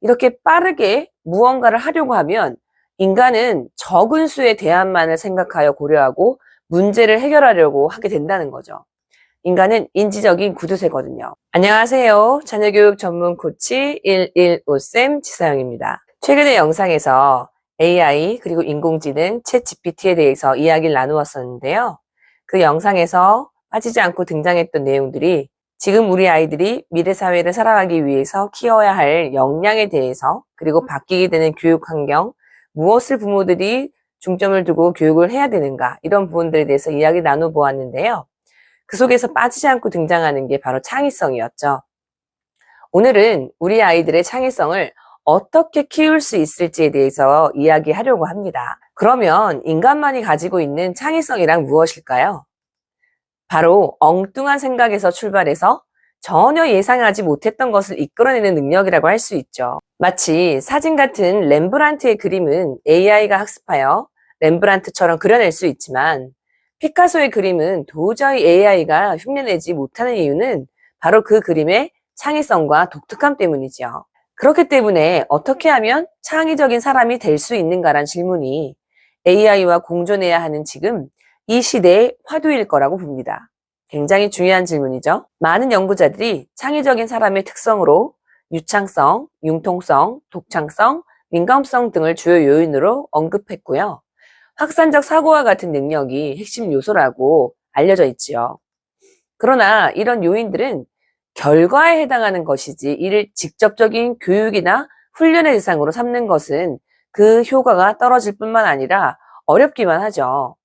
이렇게 빠르게 무언가를 하려고 하면 인간은 적은 수의 대안만을 생각하여 고려하고 문제를 해결하려고 하게 된다는 거죠. 인간은 인지적인 구두쇠거든요. 안녕하세요. 자녀교육 전문 코치 115쌤 지사영입니다. 최근의 영상에서 AI 그리고 인공지능 챗 GPT에 대해서 이야기를 나누었었는데요. 그 영상에서 빠지지 않고 등장했던 내용들이 지금 우리 아이들이 미래 사회를 살아가기 위해서 키워야 할 역량에 대해서, 그리고 바뀌게 되는 교육 환경, 무엇을 부모들이 중점을 두고 교육을 해야 되는가, 이런 부분들에 대해서 이야기 나눠보았는데요. 그 속에서 빠지지 않고 등장하는 게 바로 창의성이었죠. 오늘은 우리 아이들의 창의성을 어떻게 키울 수 있을지에 대해서 이야기하려고 합니다. 그러면 인간만이 가지고 있는 창의성이란 무엇일까요? 바로 엉뚱한 생각에서 출발해서 전혀 예상하지 못했던 것을 이끌어내는 능력이라고 할 수 있죠. 마치 사진 같은 렘브란트의 그림은 AI가 학습하여 렘브란트처럼 그려낼 수 있지만, 피카소의 그림은 도저히 AI가 흉내내지 못하는 이유는 바로 그 그림의 창의성과 독특함 때문이죠. 그렇기 때문에 어떻게 하면 창의적인 사람이 될 수 있는가란 질문이 AI와 공존해야 하는 지금 이 시대의 화두일 거라고 봅니다. 굉장히 중요한 질문이죠. 많은 연구자들이 창의적인 사람의 특성으로 유창성, 융통성, 독창성, 민감성 등을 주요 요인으로 언급했고요. 확산적 사고와 같은 능력이 핵심 요소라고 알려져 있지요. 그러나 이런 요인들은 결과에 해당하는 것이지, 이를 직접적인 교육이나 훈련의 대상으로 삼는 것은 그 효과가 떨어질 뿐만 아니라 어렵기만 하죠.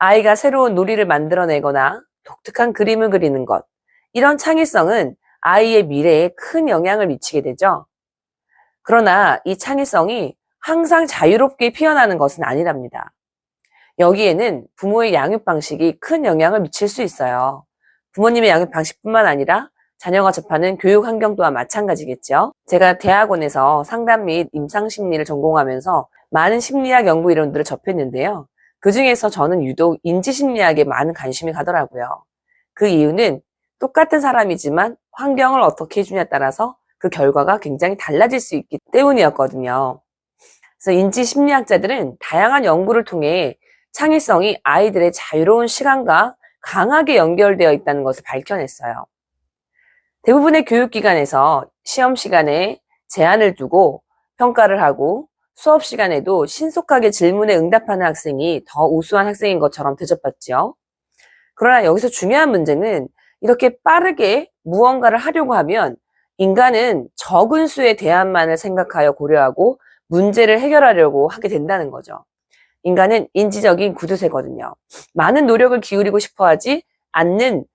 아이가 새로운 놀이를 만들어내거나 독특한 그림을 그리는 것, 이런 창의성은 아이의 미래에 큰 영향을 미치게 되죠. 그러나 이 창의성이 항상 자유롭게 피어나는 것은 아니랍니다. 여기에는 부모의 양육 방식이 큰 영향을 미칠 수 있어요. 부모님의 양육 방식뿐만 아니라 자녀가 접하는 교육 환경 또한 마찬가지겠죠. 제가 대학원에서 상담 및 임상심리를 전공하면서 많은 심리학 연구 이론들을 접했는데요. 그 중에서 저는 유독 인지심리학에 많은 관심이 가더라고요. 그 이유는 똑같은 사람이지만 환경을 어떻게 해주냐에 따라서 그 결과가 굉장히 달라질 수 있기 때문이었거든요. 그래서 인지심리학자들은 다양한 연구를 통해 창의성이 아이들의 자유로운 시간과 강하게 연결되어 있다는 것을 밝혀냈어요. 대부분의 교육기관에서 시험 시간에 제한을 두고 평가를 하고, 수업 시간에도 신속하게 질문에 응답하는 학생이 더 우수한 학생인 것처럼 대접받죠. 그러나 여기서 중요한 문제는 이렇게 빠르게 무언가를 하려고 하면 인간은 적은 수의 대안만을 생각하여 고려하고 문제를 해결하려고 하게 된다는 거죠. 인간은 인지적인 구두쇠거든요. 많은 노력을 기울이고 싶어 하지 않는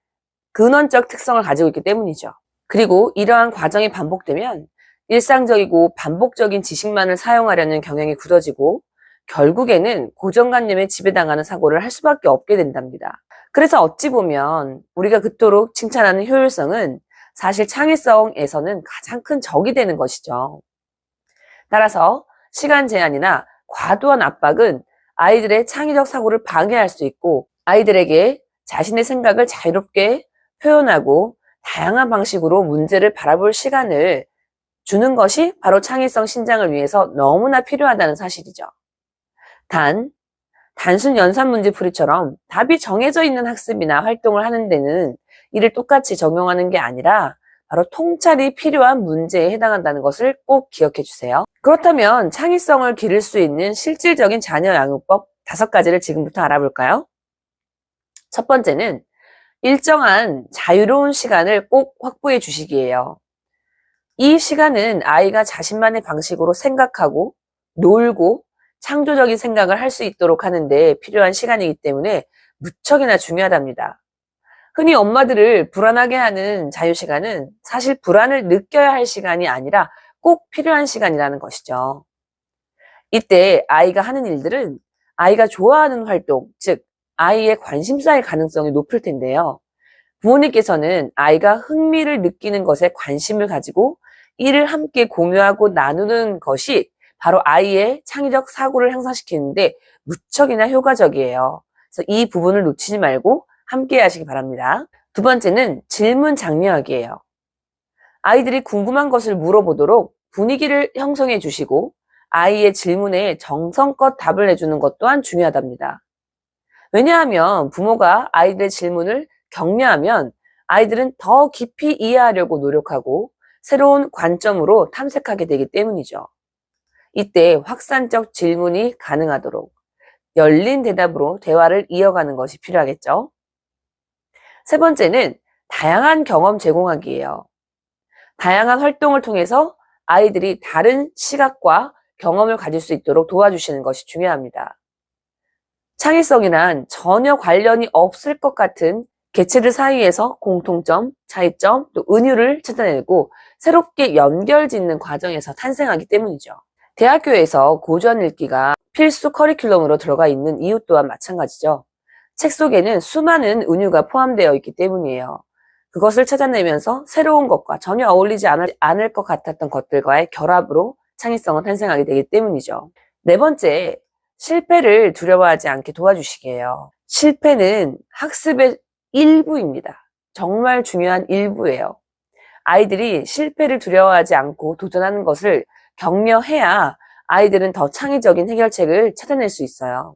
근원적 특성을 가지고 있기 때문이죠. 그리고 이러한 과정이 반복되면 일상적이고 반복적인 지식만을 사용하려는 경향이 굳어지고, 결국에는 고정관념에 지배당하는 사고를 할 수밖에 없게 된답니다. 그래서 어찌 보면 우리가 그토록 칭찬하는 효율성은 사실 창의성에서는 가장 큰 적이 되는 것이죠. 따라서 시간 제한이나 과도한 압박은 아이들의 창의적 사고를 방해할 수 있고, 아이들에게 자신의 생각을 자유롭게 표현하고 다양한 방식으로 문제를 바라볼 시간을 주는 것이 바로 창의성 신장을 위해서 너무나 필요하다는 사실이죠. 단순 연산 문제풀이처럼 답이 정해져 있는 학습이나 활동을 하는 데는 이를 똑같이 적용하는 게 아니라 바로 통찰이 필요한 문제에 해당한다는 것을 꼭 기억해 주세요. 그렇다면 창의성을 기를 수 있는 실질적인 자녀 양육법 5가지를 지금부터 알아볼까요? 첫 번째는 일정한 자유로운 시간을 꼭 확보해 주시기예요. 이 시간은 아이가 자신만의 방식으로 생각하고 놀고 창조적인 생각을 할 수 있도록 하는데 필요한 시간이기 때문에 무척이나 중요하답니다. 흔히 엄마들을 불안하게 하는 자유시간은 사실 불안을 느껴야 할 시간이 아니라 꼭 필요한 시간이라는 것이죠. 이때 아이가 하는 일들은 아이가 좋아하는 활동, 즉 아이의 관심사일 가능성이 높을 텐데요. 부모님께서는 아이가 흥미를 느끼는 것에 관심을 가지고 이를 함께 공유하고 나누는 것이 바로 아이의 창의적 사고를 향상시키는데 무척이나 효과적이에요. 그래서 이 부분을 놓치지 말고 함께 하시기 바랍니다. 두 번째는 질문 장려하기예요. 아이들이 궁금한 것을 물어보도록 분위기를 형성해 주시고 아이의 질문에 정성껏 답을 해주는 것 또한 중요하답니다. 왜냐하면 부모가 아이들의 질문을 격려하면 아이들은 더 깊이 이해하려고 노력하고 새로운 관점으로 탐색하게 되기 때문이죠. 이때 확산적 질문이 가능하도록 열린 대답으로 대화를 이어가는 것이 필요하겠죠. 세 번째는 다양한 경험 제공하기예요. 다양한 활동을 통해서 아이들이 다른 시각과 경험을 가질 수 있도록 도와주시는 것이 중요합니다. 창의성이란 전혀 관련이 없을 것 같은 개체들 사이에서 공통점, 차이점, 또 은유를 찾아내고 새롭게 연결짓는 과정에서 탄생하기 때문이죠. 대학교에서 고전 읽기가 필수 커리큘럼으로 들어가 있는 이유 또한 마찬가지죠. 책 속에는 수많은 은유가 포함되어 있기 때문이에요. 그것을 찾아내면서 새로운 것과 전혀 어울리지 않을 것 같았던 것들과의 결합으로 창의성은 탄생하게 되기 때문이죠. 네 번째, 실패를 두려워하지 않게 도와주시기예요. 실패는 학습의 일부입니다. 정말 중요한 일부예요. 아이들이 실패를 두려워하지 않고 도전하는 것을 격려해야 아이들은 더 창의적인 해결책을 찾아낼 수 있어요.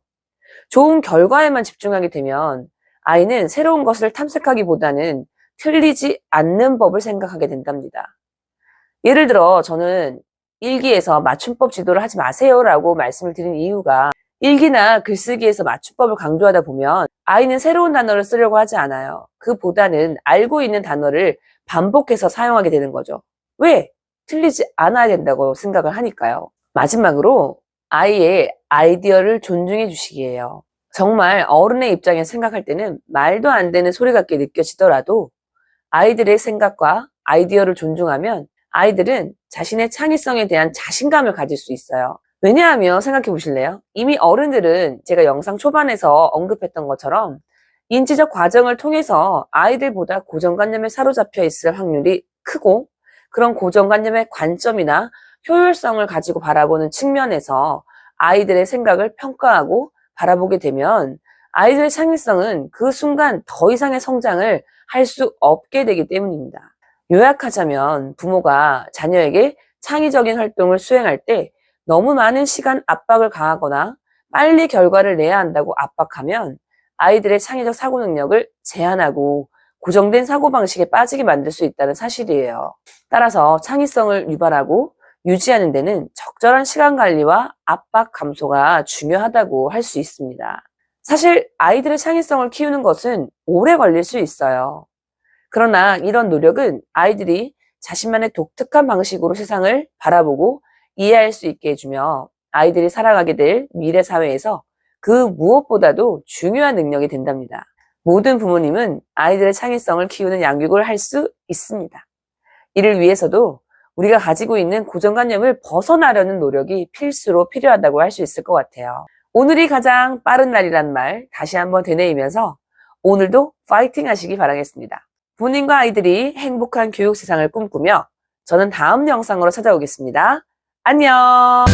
좋은 결과에만 집중하게 되면 아이는 새로운 것을 탐색하기보다는 틀리지 않는 법을 생각하게 된답니다. 예를 들어 저는 일기에서 맞춤법 지도를 하지 마세요라고 말씀을 드린 이유가 일기나 글쓰기에서 맞춤법을 강조하다 보면 아이는 새로운 단어를 쓰려고 하지 않아요. 그보다는 알고 있는 단어를 반복해서 사용하게 되는 거죠. 왜? 틀리지 않아야 된다고 생각을 하니까요. 마지막으로 아이의 아이디어를 존중해 주시기예요. 정말 어른의 입장에서 생각할 때는 말도 안 되는 소리 같게 느껴지더라도 아이들의 생각과 아이디어를 존중하면 아이들은 자신의 창의성에 대한 자신감을 가질 수 있어요. 왜냐하면 생각해 보실래요? 이미 어른들은 제가 영상 초반에서 언급했던 것처럼 인지적 과정을 통해서 아이들보다 고정관념에 사로잡혀 있을 확률이 크고 그런 고정관념의 관점이나 효율성을 가지고 바라보는 측면에서 아이들의 생각을 평가하고 바라보게 되면 아이들의 창의성은 그 순간 더 이상의 성장을 할 수 없게 되기 때문입니다. 요약하자면 부모가 자녀에게 창의적인 활동을 수행할 때 너무 많은 시간 압박을 가하거나 빨리 결과를 내야 한다고 압박하면 아이들의 창의적 사고 능력을 제한하고 고정된 사고방식에 빠지게 만들 수 있다는 사실이에요. 따라서 창의성을 유발하고 유지하는 데는 적절한 시간 관리와 압박 감소가 중요하다고 할 수 있습니다. 사실 아이들의 창의성을 키우는 것은 오래 걸릴 수 있어요. 그러나 이런 노력은 아이들이 자신만의 독특한 방식으로 세상을 바라보고 이해할 수 있게 해주며 아이들이 살아가게 될 미래 사회에서 그 무엇보다도 중요한 능력이 된답니다. 모든 부모님은 아이들의 창의성을 키우는 양육을 할 수 있습니다. 이를 위해서도 우리가 가지고 있는 고정관념을 벗어나려는 노력이 필수로 필요하다고 할 수 있을 것 같아요. 오늘이 가장 빠른 날이란 말 다시 한번 되뇌이면서 오늘도 파이팅 하시기 바라겠습니다. 부모님과 아이들이 행복한 교육 세상을 꿈꾸며 저는 다음 영상으로 찾아오겠습니다. 안녕!